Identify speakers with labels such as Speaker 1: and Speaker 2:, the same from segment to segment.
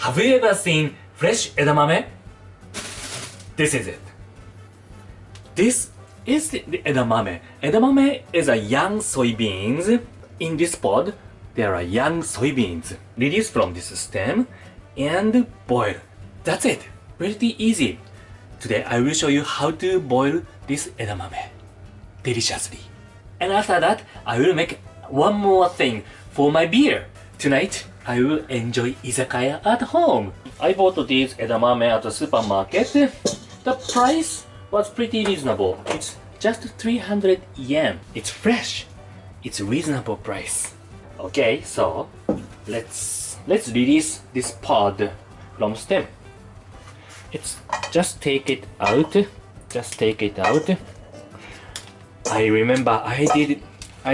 Speaker 1: Have you ever seen fresh edamame? This is it. This is the edamame. Edamame is a young soybeans. In this pod, there are young soybeans released from this stem and boiled. That's it. Pretty easy. Today I will show you how to boil this edamame deliciously. And after that, I will make one more thing for my beer. Tonight, I will enjoy izakaya at home. I bought these edamame at the supermarket. The price was pretty reasonable. It's just 300 yen. It's fresh. It's a reasonable price. Okay, so let's release this pod from stem. It's just take it out. Just take it out. I remember I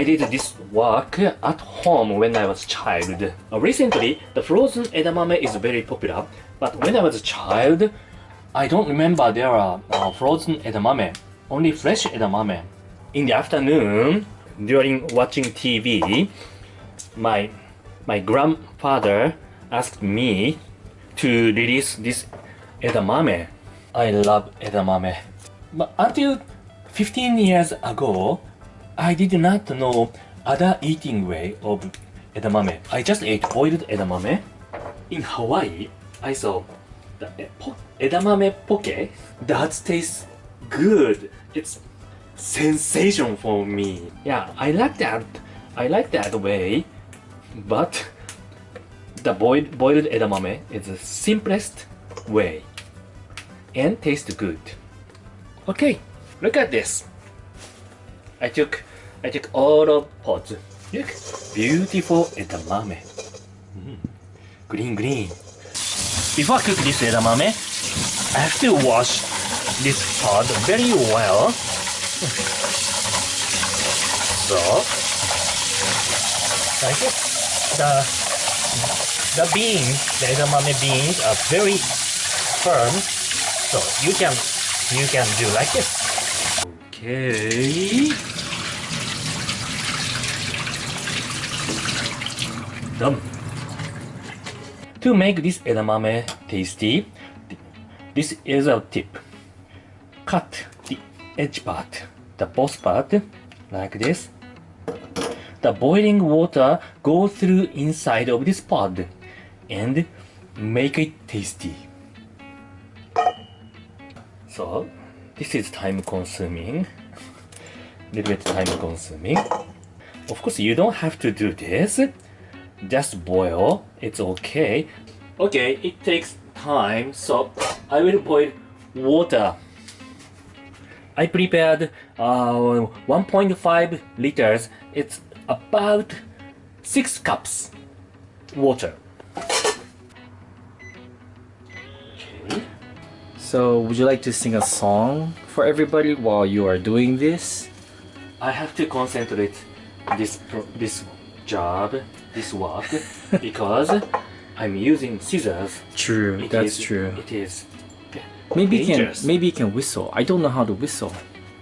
Speaker 1: did this work at home when I was a child. Recently, the frozen edamame is very popular, but when I was a child, I don't remember there are frozen edamame, only fresh edamame. In the afternoon, during watching TV, my grandfather asked me to release this edamame. I love edamame. But until 15 years ago, I did not know other eating way of edamame. I just ate boiled edamame. In Hawaii, I saw the edamame poke. That tastes good. It's sensation for me. Yeah, I like that. I like that way. But the boiled edamame is the simplest way and tastes good. Okay, look at this. I took all of pods. Look, beautiful edamame. Green. Before I cook this edamame, I have to wash this pod very well. So, like this, the edamame beans are very firm. So you can do like this. Okay. Done. To make this edamame tasty, this is a tip. Cut the edge part, the boss part, like this. The boiling water goes through inside of this pod and make it tasty. So, this is time consuming. Little bit time consuming. Of course, you don't have to do this. Just boil. It's okay. Okay, it takes time, so I will boil water. I prepared 1.5 liters. It's about 6 cups water. Okay.
Speaker 2: So, would you like to sing a song for everybody while you are doing this?
Speaker 1: I have to concentrate this work because I'm using scissors.
Speaker 2: True, that's true.
Speaker 1: It is
Speaker 2: Maybe
Speaker 1: dangerous.
Speaker 2: you can whistle. I don't know how to whistle.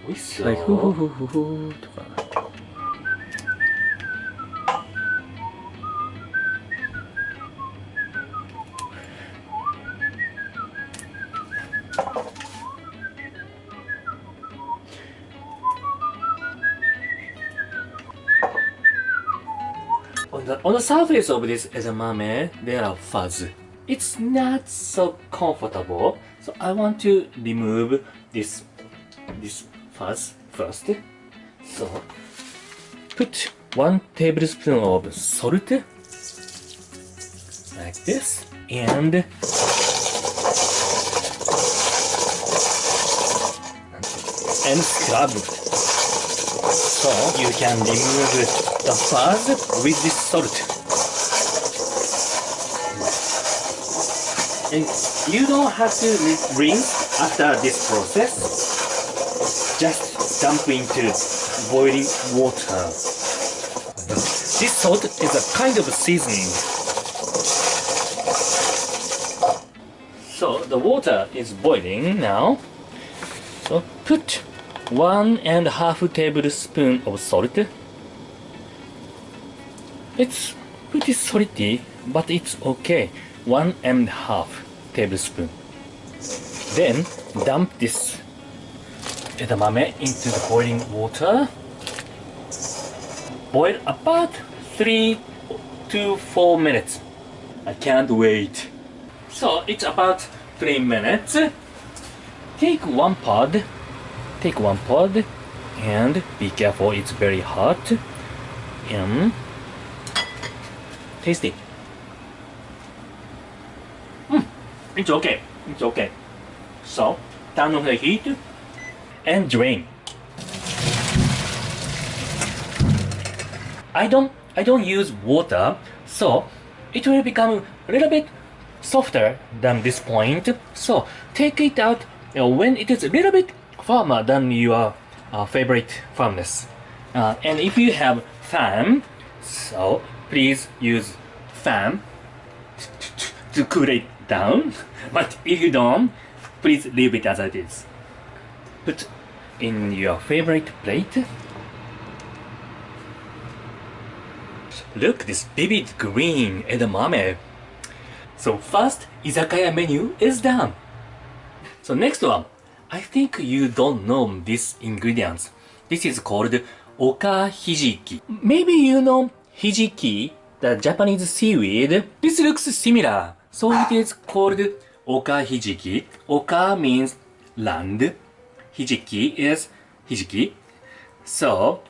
Speaker 1: Whistle.
Speaker 2: Like hoo hoo hoo hoo hoo. toか.
Speaker 1: On the surface of this edamame, there are fuzz. It's not so comfortable, so I want to remove this fuzz first. So, put 1 tablespoon of salt, like this, and scrub. So you can remove the fuzz with this salt. And you don't have to rinse after this process. Just dump into boiling water. This salt is a kind of seasoning. So the water is boiling now. So put 1.5 tablespoon of salt. It's pretty salty, but it's okay. 1.5 tablespoon. Then dump this edamame into the boiling water. Boil about 3 to 4 minutes. I can't wait. So it's about 3 minutes. Take one pod and be careful, it's very hot. And taste it. It's okay. So turn off the heat and drain. I don't use water, so it will become a little bit softer than this point. So take it out when it is a little bit firmer than your favorite firmness. And if you have fan, so please use fan to cool it down. But if you don't, please leave it as it is. Put in your favorite plate. Look, this vivid green edamame. So first izakaya menu is done. So next one, I think you don't know these ingredients. This is called oka hijiki. Maybe you know hijiki, the Japanese seaweed. This looks similar, so it is called oka hijiki. Oka means land. Hijiki is hijiki. So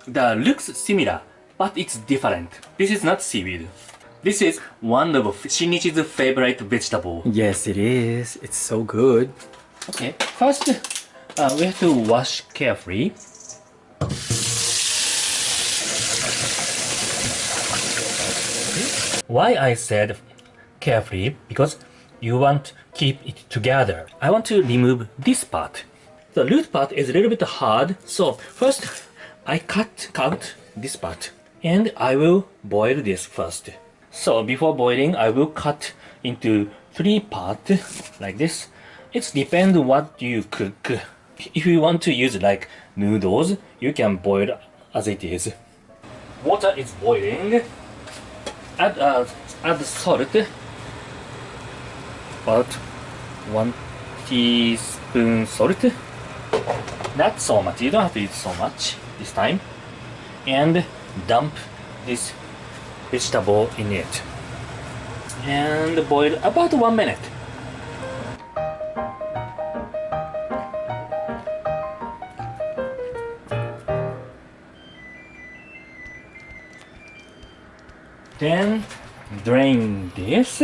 Speaker 1: that looks similar, but it's different. This is not seaweed. This is one of Shinichi's favorite vegetable.
Speaker 2: Yes, it is. It's so good.
Speaker 1: Okay, first we have to wash carefully. Why I said carefully? Because you want to keep it together. I want to remove this part. The root part is a little bit hard, so first I cut out this part and I will boil this first. So before boiling, I will cut into 3 parts like this. It depends what you cook. If you want to use like noodles, you can boil as it is. Water is boiling. Add salt. About 1 teaspoon salt. Not so much. You don't have to use so much this time. And dump this vegetable in it. And boil about 1 minute. Then drain this.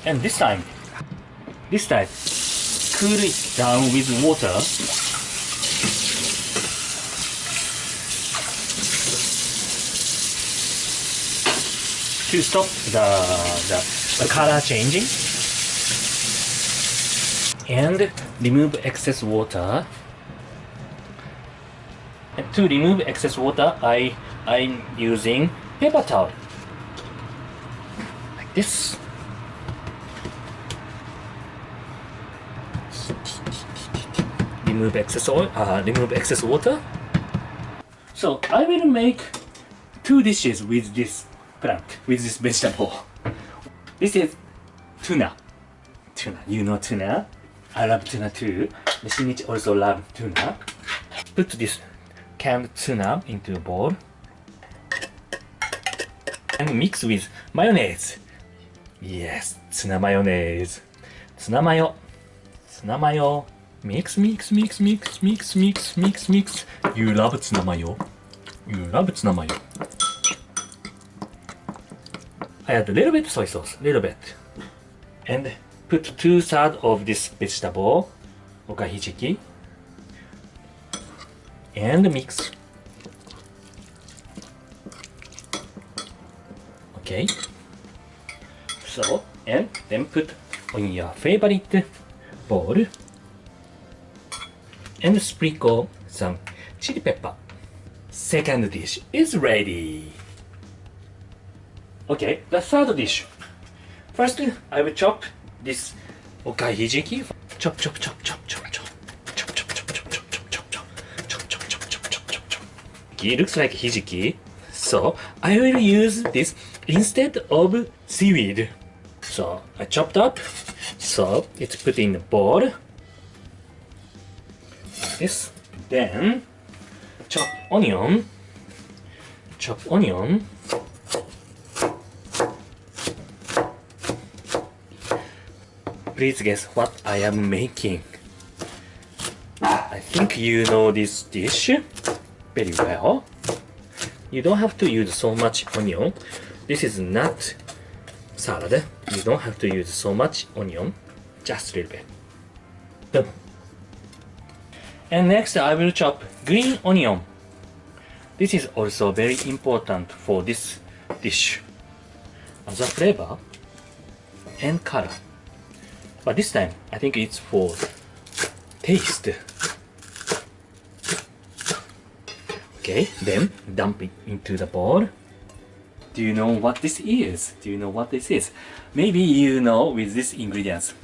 Speaker 1: And this time, cool it down with water. To stop the color changing. And remove excess water. And to remove excess water, I'm using paper towel. Like this. Remove excess oil, remove excess water. So I will make 2 dishes with this plant, with this vegetable. This is tuna. You know tuna? I love tuna too. Shinichi also loves tuna. Put this canned tuna into a bowl and mix with mayonnaise. Yes, tuna mayonnaise. Tuna mayo. Mix. You love tuna mayo. I add a little bit soy sauce, and put 2/3 of this vegetable, oka hijiki, and mix. Okay. So, and then put on your favorite bowl and sprinkle some chili pepper. Second dish is ready. Okay, the third dish. First, I will chop this oka hijiki. Chop. It looks like hijiki. So I will use this instead of seaweed. So I chopped up. So it's put in the bowl. Like this. Then chop onion. Chop onion. Please guess what I am making. I think you know this dish very well. You don't have to use so much onion. This is not salad. You don't have to use so much onion. Just a little bit. Boom. And next I will chop green onion. This is also very important for this dish as a flavor and color. But this time I think it's for taste. Okay, then dump it into the bowl. Do you know what this is? Do you know what this is? Maybe you know with these ingredients.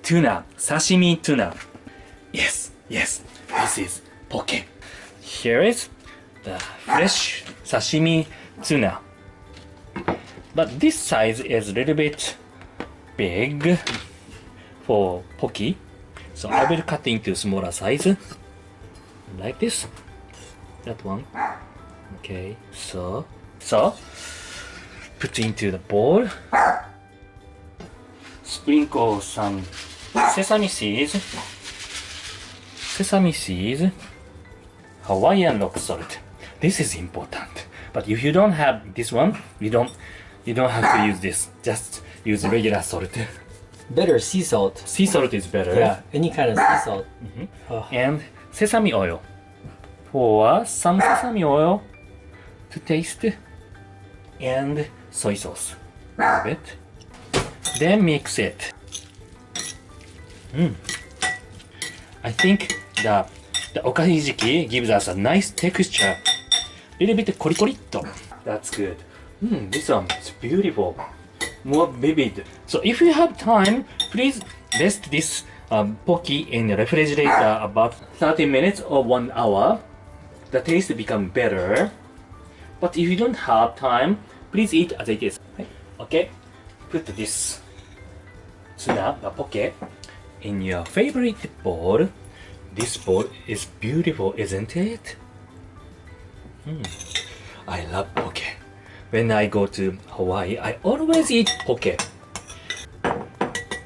Speaker 1: Tuna, sashimi tuna. Yes, yes, this is poke. Here is the fresh sashimi tuna. But this size is a little bit big for poke. So I will cut into smaller size. Like this. That one. Okay, so put into the bowl. Sprinkle some sesame seeds. Sesame seeds. Hawaiian rock salt. This is important. But if you don't have this one, you don't have to use this. Just use regular salt.
Speaker 2: Better sea salt.
Speaker 1: Sea salt is better.
Speaker 2: Yeah, any kind of sea salt. Oh.
Speaker 1: And sesame oil. Pour some sesame oil to taste, and soy sauce a bit. Then mix it. I think the okahijiki gives us a nice texture. Little bit kori-kori-to. That's good. This one is beautiful. More vivid. So if you have time, please rest this poke in the refrigerator about 30 minutes or 1 hour. The taste become better. But if you don't have time, please eat as it is. Okay, put this tuna, the poke, in your favorite bowl. This bowl is beautiful, isn't it? I love poke. When I go to Hawaii, I always eat poke.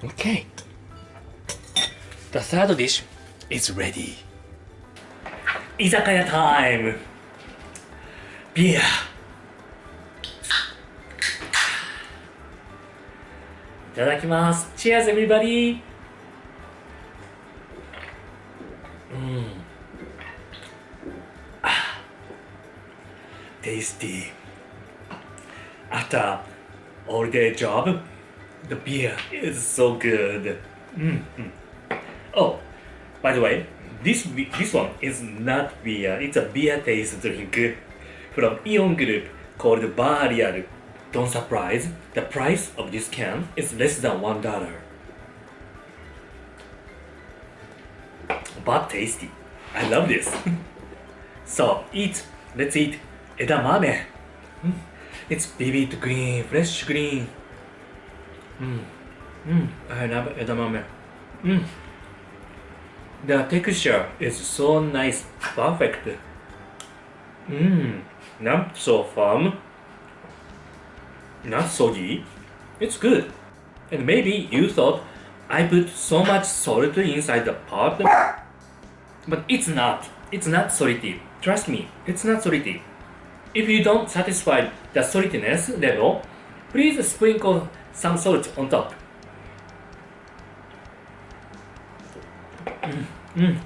Speaker 1: Okay. The third dish is ready. Izakaya time! Beer! Itadakimasu! Cheers, everybody! Tasty. After all-day job, the beer is so good. Oh, by the way, this one is not beer. It's a beer taste drink from Ion Group called Barrier. Don't surprise, the price of this can is less than $1. But tasty. I love this. So let's eat edamame. It's vivid green, fresh green. I love edamame. The texture is so nice, perfect. Not so firm, not soggy. It's good. And maybe you thought I put so much salt inside the pot, but it's not. It's not salty. Trust me, it's not salty. If you don't satisfy the saltiness level, please sprinkle some salt on top.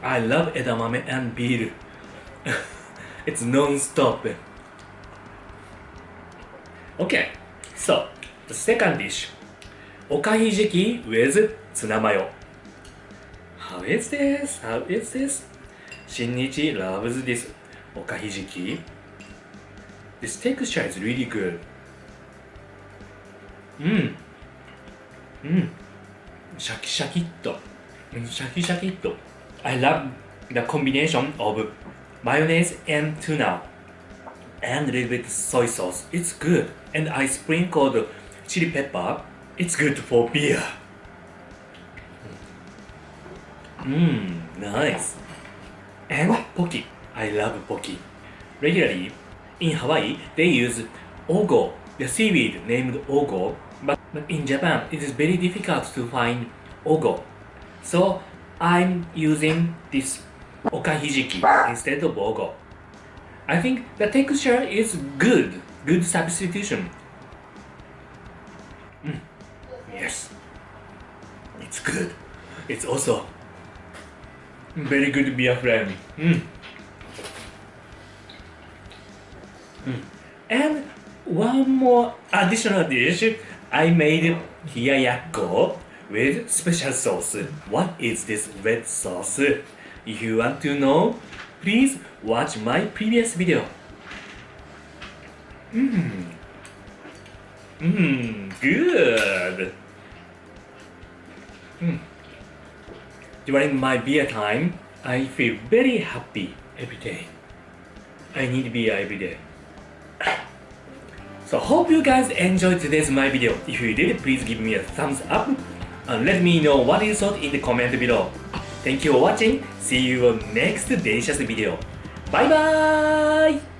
Speaker 1: I love edamame and beer. It's non-stop. Okay, so the second dish, okahijiki with tsuna mayo. How is this? How is this? Shinichi loves this okahijiki. This texture is really good. Shaki-shaki-to. Shaki-shaki-to. I love the combination of mayonnaise and tuna and a little bit soy sauce. It's good. And I sprinkled chili pepper. It's good for beer. Nice. And poki. I love poki. Regularly, in Hawaii, they use ogo, the seaweed named ogo, but in Japan, it is very difficult to find ogo. So I'm using this okahijiki instead of ogo. I think the texture is good substitution. Yes, it's good. It's also very good beer friend. And one more additional dish, I made hiyayakko with special sauce. What is this red sauce? If you want to know, please watch my previous video. Good. During my beer time, I feel very happy every day. I need beer every day. So hope you guys enjoyed today's my video. If you did, please give me a thumbs up and let me know what you thought in the comment below. Thank you for watching. See you on next delicious video. Bye bye!